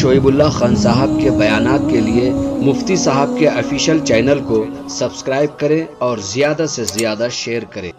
شعیب اللہ خان صاحب کے بیانات کے لیے مفتی صاحب کے آفیشیل چینل کو سبسکرائب کریں اور زیادہ سے زیادہ شیئر کریں۔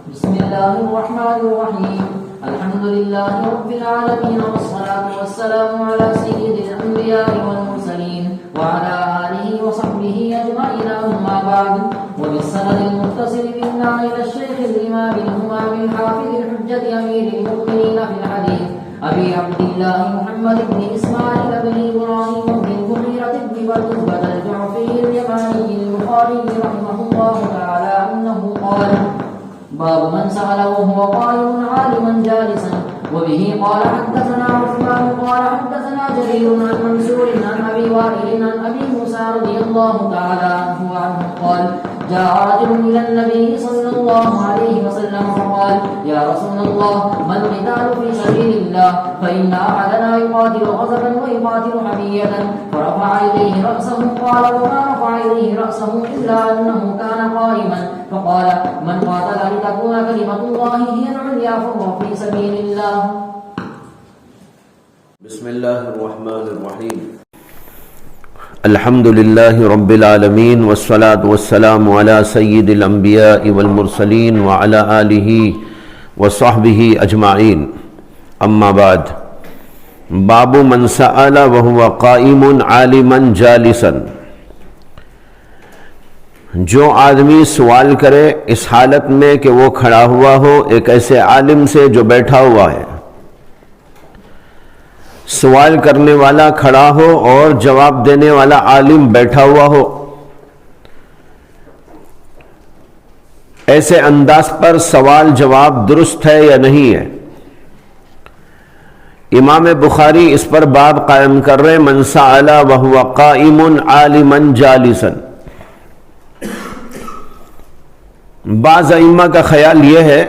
بسم اللہ الرحمن الرحیم الحمد للہ رب العالمین والصلاة والسلام علی سید الانبیاء والمرسلین وعلى آلہ وصحبہ اجمعین اما بعد وبالسند المتصل منا الى الشیخ الامام الامام الحافظ الحجة امیر المؤمنین فی الحدیث ابی عبد اللہ محمد بن اسماعیل بن ابراہیم بن المغیرة بن بردبة الجعفی الیمانی البخاری رحمہ اللہ تعالی انہ قال باب من سأل وهو قائم عالما جالسا وبه قال حدثنا عثمان قال حدثنا جرير عن منصور عن أبي وائل عن أبي موسى رضي الله تعالى عنه وعنه قال جاء رجل إلى النبي صلى الله عليه وسلم فقال يا رسول الله ما القتال في سبيل الله فإن أحدنا يقاتل غضبا ويقاتل حمية فرفع إليه رأسه قال وما رفع إليه رأسه إلا أنه كان قائما فقال من قاتل لتكون كلمة الله هي العليا فهو في سبيل الله۔ بسم اللہ الرحمن الرحیم الحمد للہ رب العالمین والصلاة والسلام علی سید الانبیاء والمرسلین وعلی آلہ وصحبہ اجمعین اما بعد۔ باب من سأل وهو قائم عالما جالسا، جو آدمی سوال کرے اس حالت میں کہ وہ کھڑا ہوا ہو ایک ایسے عالم سے جو بیٹھا ہوا ہے، سوال کرنے والا کھڑا ہو اور جواب دینے والا عالم بیٹھا ہوا ہو، ایسے انداز پر سوال جواب درست ہے یا نہیں ہے؟ امام بخاری اس پر باب قائم کر رہے من سأل وهو قائم عالما جالسا۔ بعض ائمہ کا خیال یہ ہے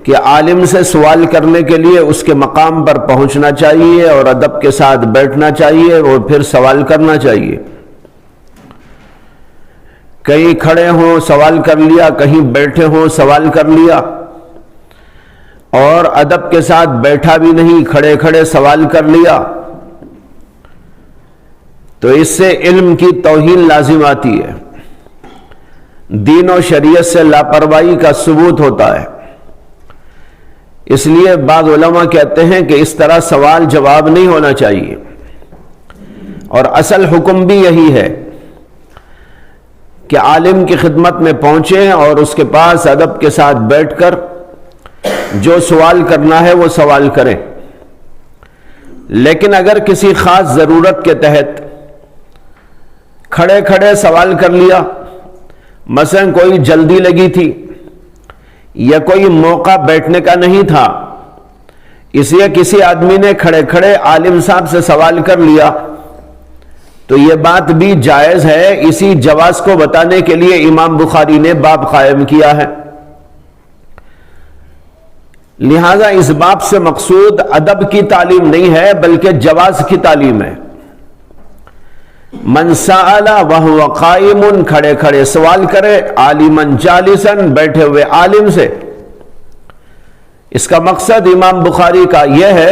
کہ عالم سے سوال کرنے کے لیے اس کے مقام پر پہنچنا چاہیے اور ادب کے ساتھ بیٹھنا چاہیے اور پھر سوال کرنا چاہیے۔ کہیں کھڑے ہوں سوال کر لیا، کہیں بیٹھے ہوں سوال کر لیا، اور ادب کے ساتھ بیٹھا بھی نہیں، کھڑے کھڑے سوال کر لیا، تو اس سے علم کی توہین لازم آتی ہے، دین و شریعت سے لاپرواہی کا ثبوت ہوتا ہے۔ اس لیے بعض علماء کہتے ہیں کہ اس طرح سوال جواب نہیں ہونا چاہیے، اور اصل حکم بھی یہی ہے کہ عالم کی خدمت میں پہنچیں اور اس کے پاس ادب کے ساتھ بیٹھ کر جو سوال کرنا ہے وہ سوال کریں۔ لیکن اگر کسی خاص ضرورت کے تحت کھڑے کھڑے سوال کر لیا، مثلا کوئی جلدی لگی تھی یا کوئی موقع بیٹھنے کا نہیں تھا، اس لیے کسی آدمی نے کھڑے کھڑے عالم صاحب سے سوال کر لیا، تو یہ بات بھی جائز ہے۔ اسی جواز کو بتانے کے لیے امام بخاری نے باب قائم کیا ہے۔ لہذا اس باب سے مقصود ادب کی تعلیم نہیں ہے بلکہ جواز کی تعلیم ہے۔ من سأل وهو قائم، کھڑے کھڑے سوال کرے، عالما جالسا، بیٹھے ہوئے عالم سے۔ اس کا مقصد امام بخاری کا یہ ہے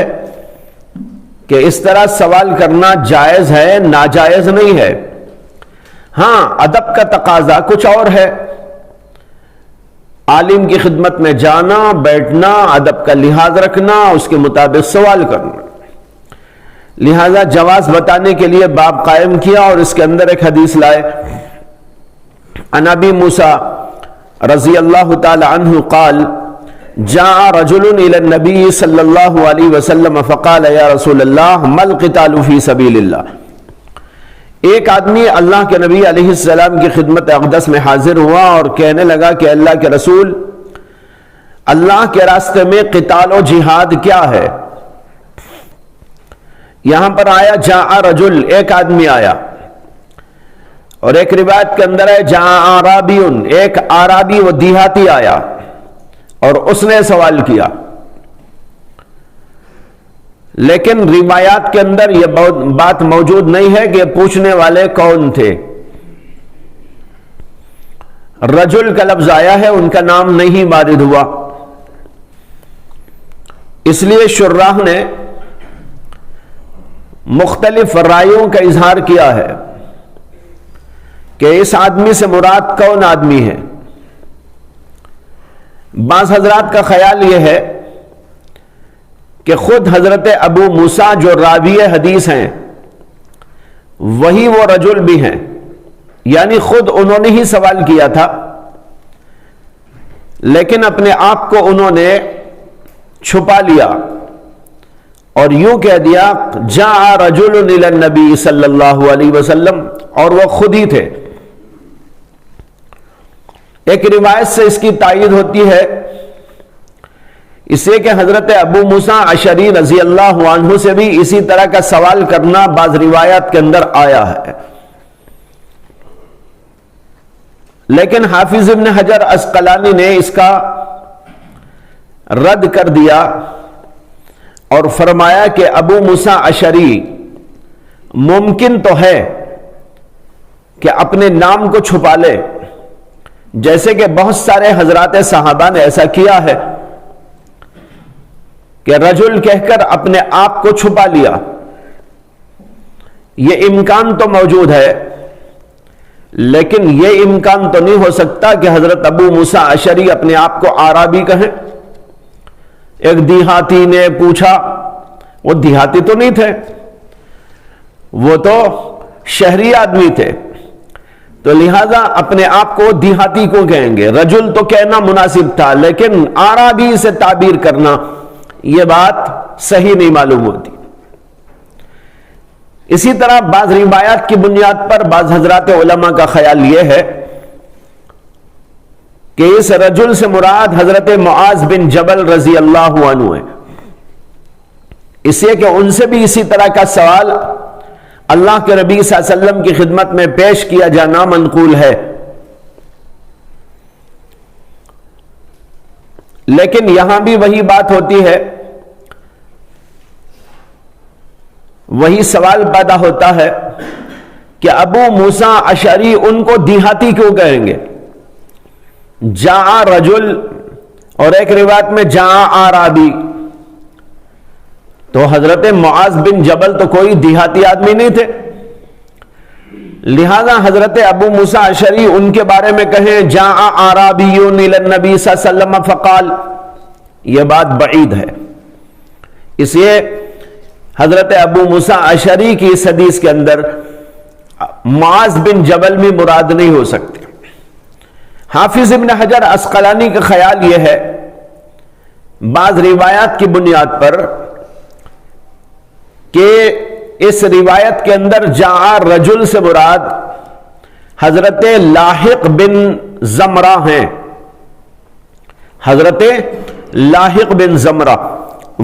کہ اس طرح سوال کرنا جائز ہے، ناجائز نہیں ہے۔ ہاں ادب کا تقاضا کچھ اور ہے، عالم کی خدمت میں جانا، بیٹھنا، ادب کا لحاظ رکھنا، اس کے مطابق سوال کرنا۔ لہذا جواز بتانے کے لیے باب قائم کیا، اور اس کے اندر ایک حدیث لائے۔ عن ابی موسیٰ رضی اللہ تعالی عنہ قال جاء رجل الى النبی صلی اللہ علیہ وسلم فقال یا رسول اللہ ما القتال فی سبیل اللہ۔ ایک آدمی اللہ کے نبی علیہ السلام کی خدمت اقدس میں حاضر ہوا اور کہنے لگا کہ اللہ کے رسول، اللہ کے راستے میں قتال و جہاد کیا ہے؟ یہاں پر آیا جاء رجل، ایک آدمی آیا، اور ایک روایت کے اندر ہے جاء اعرابی، ایک اعرابی و دیہاتی آیا اور اس نے سوال کیا۔ لیکن روایات کے اندر یہ بات موجود نہیں ہے کہ پوچھنے والے کون تھے۔ رجل کا لفظ آیا ہے، ان کا نام نہیں وارد ہوا۔ اس لیے شراح نے مختلف رائیوں کا اظہار کیا ہے کہ اس آدمی سے مراد کون آدمی ہے۔ بعض حضرات کا خیال یہ ہے کہ خود حضرت ابو موسیٰ جو راوی حدیث ہیں وہی وہ رجل بھی ہیں، یعنی خود انہوں نے ہی سوال کیا تھا، لیکن اپنے آپ کو انہوں نے چھپا لیا اور یوں کہہ دیا جاء رجل الی النبی صلی اللہ علیہ وسلم، اور وہ خود ہی تھے۔ ایک روایت سے اس کی تائید ہوتی ہے، اس لیے کہ حضرت ابو موسیٰ اشعری رضی اللہ عنہ سے بھی اسی طرح کا سوال کرنا بعض روایات کے اندر آیا ہے، لیکن حافظ ابن حجر عسقلانی نے اس کا رد کر دیا اور فرمایا کہ ابو موسیٰ اشعری ممکن تو ہے کہ اپنے نام کو چھپا لے، جیسے کہ بہت سارے حضرات صحابہ نے ایسا کیا ہے کہ رجل کہہ کر اپنے آپ کو چھپا لیا، یہ امکان تو موجود ہے، لیکن یہ امکان تو نہیں ہو سکتا کہ حضرت ابو موسیٰ اشعری اپنے آپ کو عربی کہیں۔ ایک دیہاتی نے پوچھا، وہ دیہاتی تو نہیں تھے، وہ تو شہری آدمی تھے، تو لہذا اپنے آپ کو دیہاتی کو کہیں گے، رجل تو کہنا مناسب تھا، لیکن عربی سے تعبیر کرنا یہ بات صحیح نہیں معلوم ہوتی۔ اسی طرح بعض روایات کی بنیاد پر بعض حضرات علماء کا خیال یہ ہے کہ اس رجل سے مراد حضرت معاذ بن جبل رضی اللہ عنہ ہے، اس لیے کہ ان سے بھی اسی طرح کا سوال اللہ کے نبی صلی اللہ علیہ وسلم کی خدمت میں پیش کیا جانا منقول ہے۔ لیکن یہاں بھی وہی بات ہوتی ہے، وہی سوال پیدا ہوتا ہے کہ ابو موسیٰ اشعری ان کو دیہاتی کیوں کہیں گے؟ جاء رجل اور ایک روایت میں جاء اعرابی، تو حضرت معاذ بن جبل تو کوئی دیہاتی آدمی نہیں تھے، لہذا حضرت ابو موسیٰ اشعری ان کے بارے میں کہیں جاء اعرابی الی النبی صلی اللہ علیہ وسلم فقال، یہ بات بعید ہے۔ اس لیے حضرت ابو موسیٰ اشعری کی اس حدیث کے اندر معاذ بن جبل بھی مراد نہیں ہو سکتے۔ حافظ ابن حجر عسقلانی کا خیال یہ ہے بعض روایات کی بنیاد پر کہ اس روایت کے اندر جاء رجل سے مراد حضرت لاحق بن زمرہ ہیں، حضرت لاحق بن زمرہ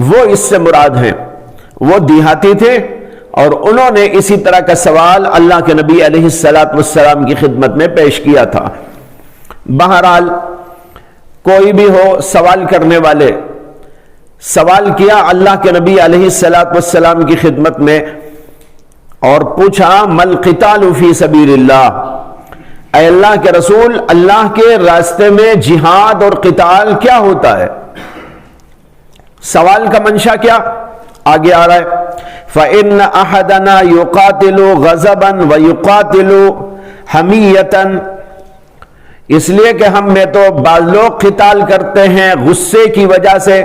وہ اس سے مراد ہیں، وہ دیہاتی تھے اور انہوں نے اسی طرح کا سوال اللہ کے نبی علیہ السلام کی خدمت میں پیش کیا تھا۔ بہرحال کوئی بھی ہو سوال کرنے والے، سوال کیا اللہ کے نبی علیہ السلام کی خدمت میں اور پوچھا مل قتال فی سبیل اللہ، اے اللہ کے رسول، اللہ کے راستے میں جہاد اور قتال کیا ہوتا ہے؟ سوال کا منشا کیا؟ آگے آ رہا ہے فَإِنَّ أَحَدَنَا يُقَاتِلُ غَضَبًا وَيُقَاتِلُ حَمِيَّةً، اس لیے کہ ہم میں تو بعض لوگ قتال کرتے ہیں غصے کی وجہ سے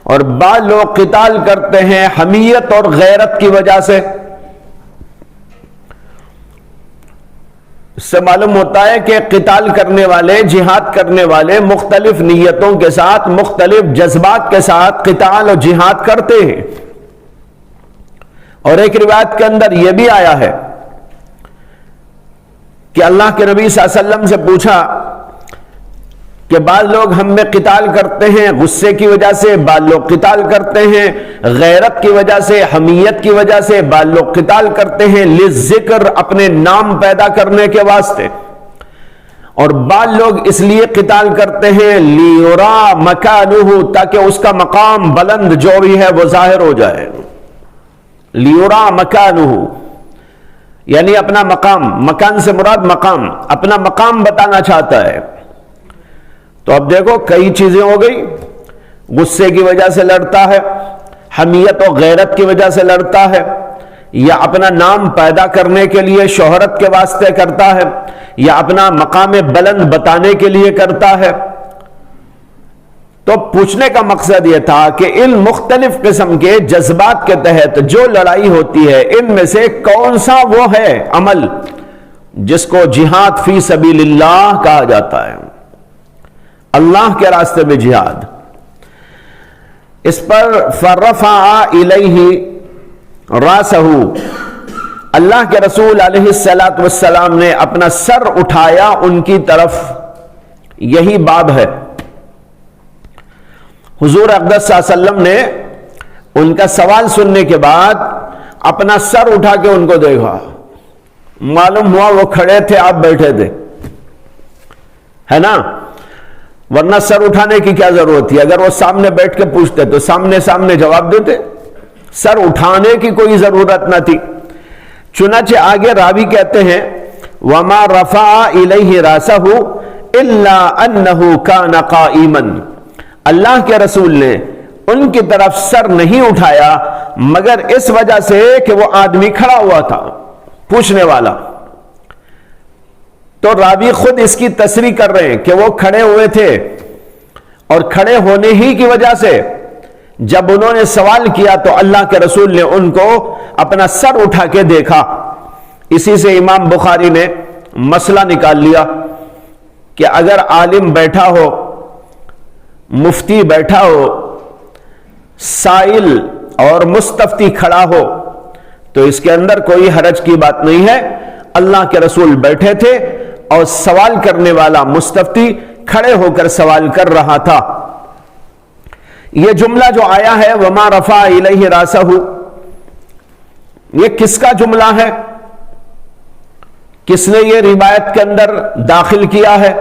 اور بعض لوگ قتال کرتے ہیں حمیت اور غیرت کی وجہ سے۔ اس سے معلوم ہوتا ہے کہ قتال کرنے والے، جہاد کرنے والے مختلف نیتوں کے ساتھ، مختلف جذبات کے ساتھ قتال اور جہاد کرتے ہیں۔ اور ایک روایت کے اندر یہ بھی آیا ہے کہ اللہ کے نبی صلی اللہ علیہ وسلم سے پوچھا کہ بعض لوگ ہم میں قتال کرتے ہیں غصے کی وجہ سے، بعض لوگ قتال کرتے ہیں غیرت کی وجہ سے، حمیت کی وجہ سے، بعض لوگ قتال کرتے ہیں للذکر، اپنے نام پیدا کرنے کے واسطے، اور بعض لوگ اس لیے قتال کرتے ہیں لیورا مکانہ، تاکہ اس کا مقام بلند جو بھی ہے وہ ظاہر ہو جائے۔ لیورا مکانہ یعنی اپنا مقام، مکان سے مراد مقام، اپنا مقام بتانا چاہتا ہے۔ تو اب دیکھو کئی چیزیں ہو گئی، غصے کی وجہ سے لڑتا ہے، حمیت و غیرت کی وجہ سے لڑتا ہے، یا اپنا نام پیدا کرنے کے لیے شہرت کے واسطے کرتا ہے، یا اپنا مقام بلند بتانے کے لیے کرتا ہے. تو پوچھنے کا مقصد یہ تھا کہ ان مختلف قسم کے جذبات کے تحت جو لڑائی ہوتی ہے، ان میں سے کون سا وہ ہے عمل جس کو جہاد فی سبیل اللہ کہا جاتا ہے، اللہ کے راستے میں جہاد. اس پر فرفع الیہ راسہ، اللہ کے رسول علیہ الصلاۃ والسلام نے اپنا سر اٹھایا ان کی طرف. یہی باب ہے. حضور اقدس صلی اللہ علیہ وسلم نے ان کا سوال سننے کے بعد اپنا سر اٹھا کے ان کو دیکھا. معلوم ہوا وہ کھڑے تھے، آپ بیٹھے تھے، ہے نا؟ ورنہ سر اٹھانے کی کیا ضرورت تھی؟ اگر وہ سامنے بیٹھ کے پوچھتے تو سامنے جواب دیتے، سر اٹھانے کی کوئی ضرورت نہ تھی. چنانچہ آگے راوی کہتے ہیں وَمَا رَفَعَ إِلَيْهِ رَاسَهُ إِلَّا أَنَّهُ كَانَ قَائِمًا، اللہ کے رسول نے ان کی طرف سر نہیں اٹھایا مگر اس وجہ سے کہ وہ آدمی کھڑا ہوا تھا، پوچھنے والا. تو راوی خود اس کی تصریح کر رہے ہیں کہ وہ کھڑے ہوئے تھے، اور کھڑے ہونے ہی کی وجہ سے جب انہوں نے سوال کیا تو اللہ کے رسول نے ان کو اپنا سر اٹھا کے دیکھا. اسی سے امام بخاری نے مسئلہ نکال لیا کہ اگر عالم بیٹھا ہو، مفتی بیٹھا ہو، سائل اور مستفتی کھڑا ہو تو اس کے اندر کوئی حرج کی بات نہیں ہے. اللہ کے رسول بیٹھے تھے اور سوال کرنے والا مستفتی کھڑے ہو کر سوال کر رہا تھا. یہ جملہ جو آیا ہے وَمَا رَفَعَ إِلَيْهِ رَاسَهُ، یہ کس کا جملہ ہے؟ کس نے یہ روایت کے اندر داخل کیا ہے؟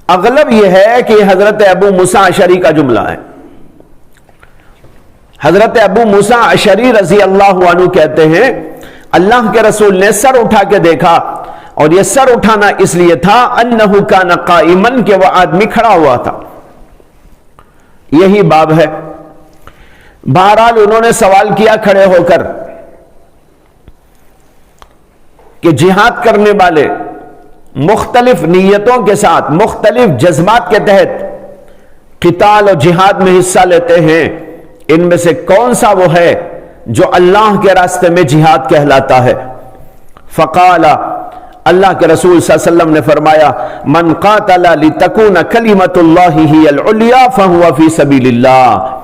اغلب یہ ہے کہ حضرت ابو موسیٰ اشعری کا جملہ ہے. حضرت ابو موسیٰ اشعری رضی اللہ عنہ کہتے ہیں اللہ کے رسول نے سر اٹھا کے دیکھا، اور یہ سر اٹھانا اس لیے تھا انہ کان قائما، کہ وہ آدمی کھڑا ہوا تھا. یہی باب ہے. بہرحال انہوں نے سوال کیا کھڑے ہو کر کہ جہاد کرنے والے مختلف نیتوں کے ساتھ، مختلف جذبات کے تحت قتال اور جہاد میں حصہ لیتے ہیں، ان میں سے کون سا وہ ہے جو اللہ کے راستے میں جہاد کہلاتا ہے؟ فقال، اللہ کے رسول صلی اللہ علیہ وسلم نے فرمایا من قاتل لتکون کلمۃ اللہ ہی العلیٰ فہو فی سبیل اللہ،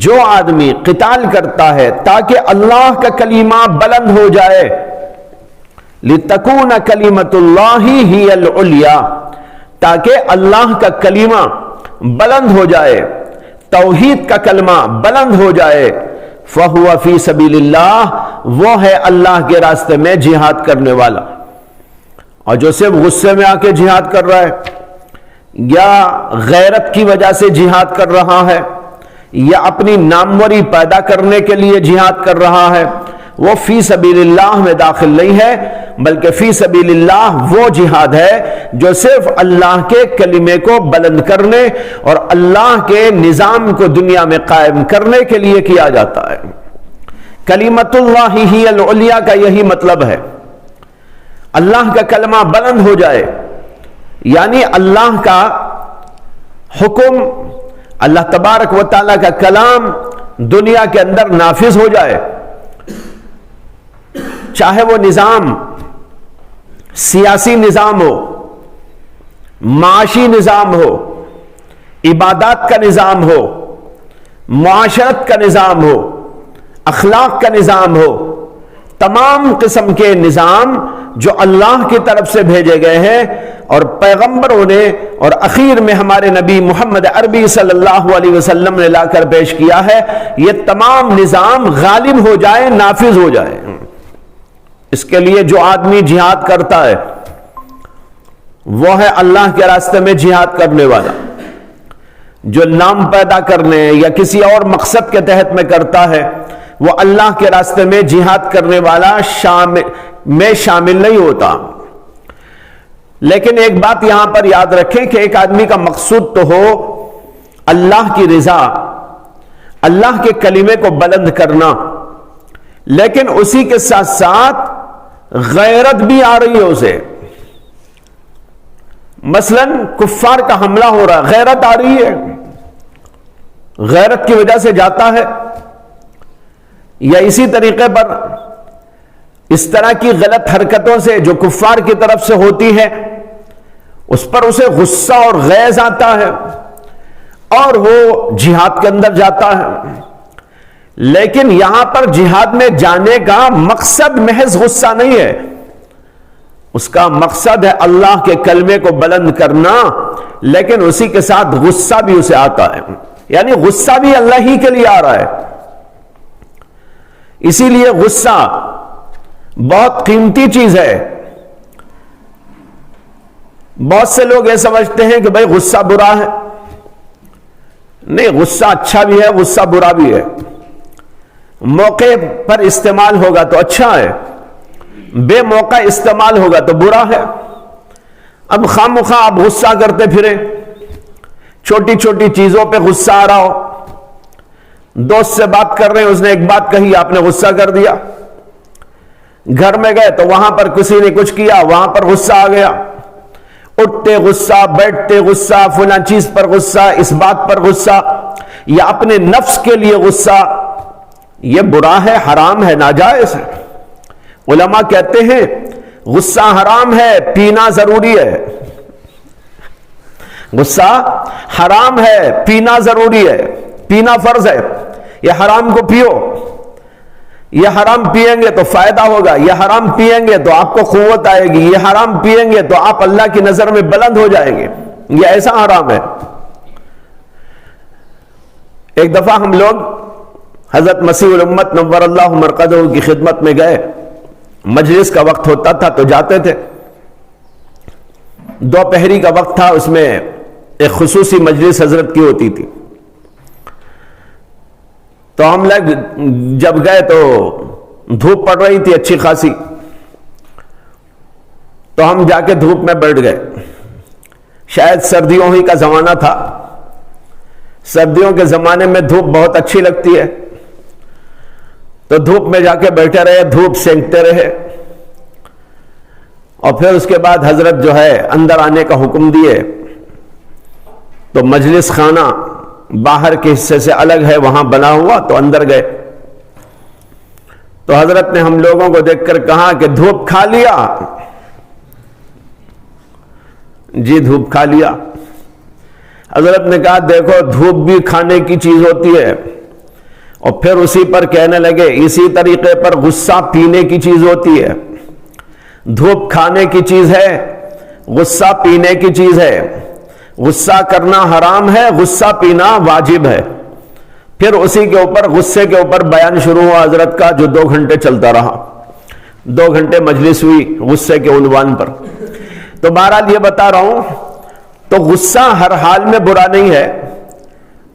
جو آدمی قتال کرتا ہے تاکہ اللہ کا کلمہ بلند ہو جائے، لتکون کلمۃ اللہ ہی العلیٰ، تاکہ اللہ کا کلمہ بلند ہو جائے، توحید کا کلمہ بلند ہو جائے، فہو فی سبیل اللہ، وہ ہے اللہ کے راستے میں جہاد کرنے والا. اور جو صرف غصے میں آ کے جہاد کر رہا ہے، یا غیرت کی وجہ سے جہاد کر رہا ہے، یا اپنی ناموری پیدا کرنے کے لیے جہاد کر رہا ہے، وہ فی سبیل اللہ میں داخل نہیں ہے، بلکہ فی سبیل اللہ وہ جہاد ہے جو صرف اللہ کے کلمے کو بلند کرنے اور اللہ کے نظام کو دنیا میں قائم کرنے کے لیے کیا جاتا ہے. کلمۃ اللہ ہی العلیٰ کا یہی مطلب ہے، اللہ کا کلمہ بلند ہو جائے، یعنی اللہ کا حکم، اللہ تبارک و تعالیٰ کا کلام دنیا کے اندر نافذ ہو جائے، چاہے وہ نظام سیاسی نظام ہو، معاشی نظام ہو، عبادات کا نظام ہو، معاشرت کا نظام ہو، اخلاق کا نظام ہو، تمام قسم کے نظام جو اللہ کی طرف سے بھیجے گئے ہیں اور پیغمبروں نے اور اخیر میں ہمارے نبی محمد عربی صلی اللہ علیہ وسلم نے لا کر پیش کیا ہے، یہ تمام نظام غالب ہو جائے، نافذ ہو جائے. اس کے لیے جو آدمی جہاد کرتا ہے وہ ہے اللہ کے راستے میں جہاد کرنے والا. جو نام پیدا کرنے یا کسی اور مقصد کے تحت میں کرتا ہے وہ اللہ کے راستے میں جہاد کرنے والا میں شامل نہیں ہوتا. لیکن ایک بات یہاں پر یاد رکھیں کہ ایک آدمی کا مقصود تو ہو اللہ کی رضا، اللہ کے کلمے کو بلند کرنا، لیکن اسی کے ساتھ ساتھ غیرت بھی آ رہی ہے اسے. مثلا کفار کا حملہ ہو رہا، غیرت آ رہی ہے، غیرت کی وجہ سے جاتا ہے. یا اسی طریقے پر اس طرح کی غلط حرکتوں سے جو کفار کی طرف سے ہوتی ہے اس پر اسے غصہ اور غیظ آتا ہے اور وہ جہاد کے اندر جاتا ہے. لیکن یہاں پر جہاد میں جانے کا مقصد محض غصہ نہیں ہے، اس کا مقصد ہے اللہ کے کلمے کو بلند کرنا، لیکن اسی کے ساتھ غصہ بھی اسے آتا ہے، یعنی غصہ بھی اللہ ہی کے لیے آ رہا ہے. اسی لیے غصہ بہت قیمتی چیز ہے. بہت سے لوگ یہ سمجھتے ہیں کہ بھائی غصہ برا ہے. نہیں، غصہ اچھا بھی ہے، غصہ برا بھی ہے. موقع پر استعمال ہوگا تو اچھا ہے، بے موقع استعمال ہوگا تو برا ہے. اب خام خواہ آپ غصہ کرتے پھریں، چھوٹی چھوٹی چیزوں پہ غصہ آ رہا ہو. دوست سے بات کر رہے ہیں، اس نے ایک بات کہی، آپ نے غصہ کر دیا. گھر میں گئے تو وہاں پر کسی نے کچھ کیا، وہاں پر غصہ آ گیا. اٹھتے غصہ، بیٹھتے غصہ، فلاں چیز پر غصہ، اس بات پر غصہ، یا اپنے نفس کے لیے غصہ. یہ برا ہے، حرام ہے، ناجائز ہے. علماء کہتے ہیں غصہ حرام ہے، پینا ضروری ہے. غصہ حرام ہے، پینا ضروری ہے، پینا فرض ہے. یہ حرام کو پیو، یہ حرام پیئیں گے تو فائدہ ہوگا، یہ حرام پیئیں گے تو آپ کو قوت آئے گی، یہ حرام پیئیں گے تو آپ اللہ کی نظر میں بلند ہو جائیں گے. یہ ایسا حرام ہے. ایک دفعہ ہم لوگ حضرت مسیح الامت نور اللہ مرقدہ کی خدمت میں گئے. مجلس کا وقت ہوتا تھا تو جاتے تھے. دوپہری کا وقت تھا، اس میں ایک خصوصی مجلس حضرت کی ہوتی تھی. تو ہم لوگ جب گئے تو دھوپ پڑ رہی تھی اچھی خاصی، تو ہم جا کے دھوپ میں بیٹھ گئے. شاید سردیوں ہی کا زمانہ تھا. سردیوں کے زمانے میں دھوپ بہت اچھی لگتی ہے، تو دھوپ میں جا کے بیٹھے رہے، دھوپ سینکتے رہے. اور پھر اس کے بعد حضرت جو ہے اندر آنے کا حکم دیے. تو مجلس خانہ باہر کے حصے سے الگ ہے، وہاں بنا ہوا، تو اندر گئے. تو حضرت نے ہم لوگوں کو دیکھ کر کہا کہ دھوپ کھا لیا؟ جی دھوپ کھا لیا. حضرت نے کہا دیکھو دھوپ بھی کھانے کی چیز ہوتی ہے. اور پھر اسی پر کہنے لگے اسی طریقے پر غصہ پینے کی چیز ہوتی ہے. دھوپ کھانے کی چیز ہے، غصہ پینے کی چیز ہے. غصہ کرنا حرام ہے، غصہ پینا واجب ہے. پھر اسی کے اوپر غصے کے اوپر بیان شروع ہوا حضرت کا، جو 2 گھنٹے چلتا رہا. 2 گھنٹے مجلس ہوئی غصے کے عنوان پر. تو بہرحال یہ بتا رہا ہوں، تو غصہ ہر حال میں برا نہیں ہے.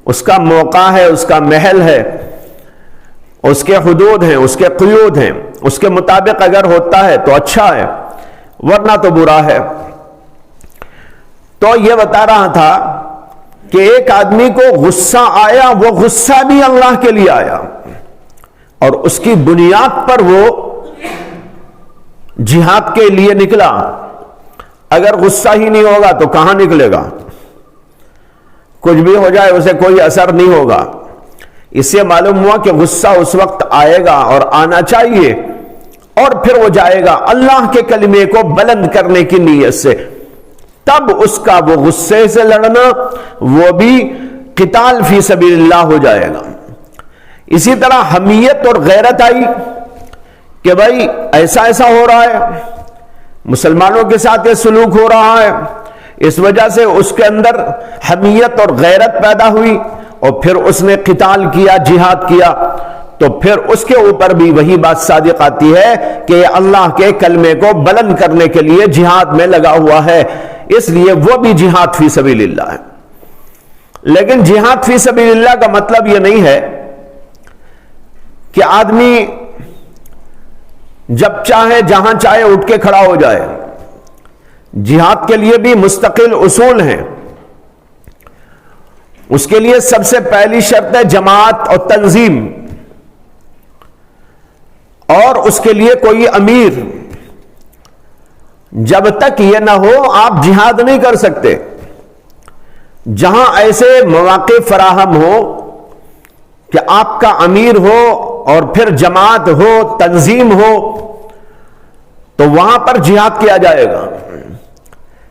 اس کا موقع ہے، اس کا محل ہے، اس کے حدود ہیں، اس کے قیود ہیں. اس کے مطابق اگر ہوتا ہے تو اچھا ہے، ورنہ تو برا ہے. تو یہ بتا رہا تھا کہ ایک آدمی کو غصہ آیا، وہ غصہ بھی اللہ کے لیے آیا، اور اس کی بنیاد پر وہ جہاد کے لیے نکلا. اگر غصہ ہی نہیں ہوگا تو کہاں نکلے گا؟ کچھ بھی ہو جائے اسے کوئی اثر نہیں ہوگا. اس سے معلوم ہوا کہ غصہ اس وقت آئے گا اور آنا چاہیے، اور پھر وہ جائے گا اللہ کے کلمے کو بلند کرنے کی نیت سے. تب اس کا وہ غصے سے لڑنا وہ بھی قتال فی سبیل اللہ ہو جائے گا. اسی طرح حمیت اور غیرت آئی کہ بھائی ایسا ایسا ہو رہا ہے، مسلمانوں کے ساتھ یہ سلوک ہو رہا ہے، اس وجہ سے اس کے اندر حمیت اور غیرت پیدا ہوئی، اور پھر اس نے قتال کیا، جہاد کیا. تو پھر اس کے اوپر بھی وہی بات صادق آتی ہے کہ اللہ کے کلمے کو بلند کرنے کے لیے جہاد میں لگا ہوا ہے، اس لیے وہ بھی جہاد فی سبیل اللہ ہے. لیکن جہاد فی سبیل اللہ کا مطلب یہ نہیں ہے کہ آدمی جب چاہے جہاں چاہے اٹھ کے کھڑا ہو جائے. جہاد کے لیے بھی مستقل اصول ہیں. اس کے لیے سب سے پہلی شرط ہے جماعت اور تنظیم، اور اس کے لیے کوئی امیر۔ جب تک یہ نہ ہو آپ جہاد نہیں کر سکتے۔ جہاں ایسے مواقع فراہم ہو کہ آپ کا امیر ہو اور پھر جماعت ہو، تنظیم ہو، تو وہاں پر جہاد کیا جائے گا۔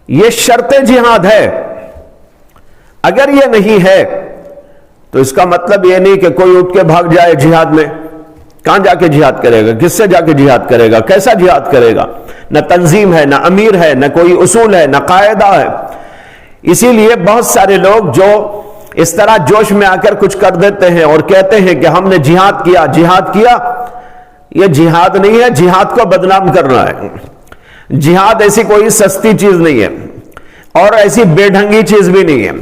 یہ شرط جہاد ہے۔ اگر یہ نہیں ہے تو اس کا مطلب یہ نہیں کہ کوئی اٹھ کے بھاگ جائے جہاد میں۔ کہاں جا کے جہاد کرے گا؟ کس سے جا کے جہاد کرے گا؟ کیسا جہاد کرے گا؟ نہ تنظیم ہے، نہ امیر ہے، نہ کوئی اصول ہے، نہ قاعدہ ہے۔ اسی لیے بہت سارے لوگ جو اس طرح جوش میں آ کر کچھ کر دیتے ہیں اور کہتے ہیں کہ ہم نے جہاد کیا، جہاد کیا، یہ جہاد نہیں ہے، جہاد کو بدنام کرنا ہے۔ جہاد ایسی کوئی سستی چیز نہیں ہے اور ایسی بے ڈھنگی چیز بھی نہیں ہے۔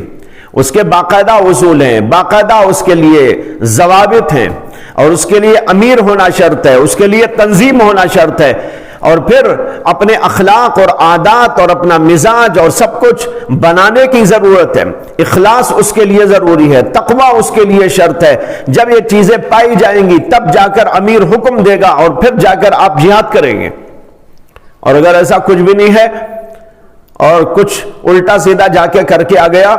اس کے باقاعدہ اصول ہیں، باقاعدہ اس کے لیے ضوابط ہیں، اور اس کے لیے امیر ہونا شرط ہے، اس کے لیے تنظیم ہونا شرط ہے، اور پھر اپنے اخلاق اور عادات اور اپنا مزاج اور سب کچھ بنانے کی ضرورت ہے۔ اخلاص اس کے لیے ضروری ہے، تقوی اس کے لیے شرط ہے۔ جب یہ چیزیں پائی جائیں گی تب جا کر امیر حکم دے گا اور پھر جا کر آپ جہاد کریں گے۔ اور اگر ایسا کچھ بھی نہیں ہے اور کچھ الٹا سیدھا جا کے کر کے آ گیا،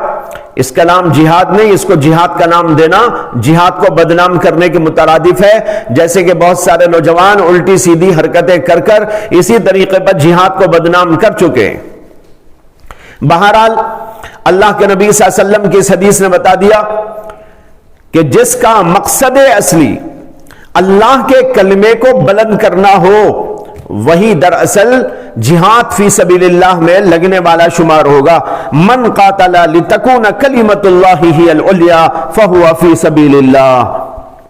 اس کا نام جہاد نہیں، اس کو جہاد کا نام دینا جہاد کو بدنام کرنے کے مترادف ہے۔ جیسے کہ بہت سارے نوجوان الٹی سیدھی حرکتیں کر کر اسی طریقے پر جہاد کو بدنام کر چکے ہیں۔ بہرحال اللہ کے نبی صلی اللہ علیہ وسلم کی اس حدیث نے بتا دیا کہ جس کا مقصد اصلی اللہ کے کلمے کو بلند کرنا ہو، وہی دراصل جہاد فی سبیل اللہ میں لگنے والا شمار ہوگا۔ من قاتل لتکون کلمۃ اللہ ہی العلیٰ فہو فی سبیل اللہ۔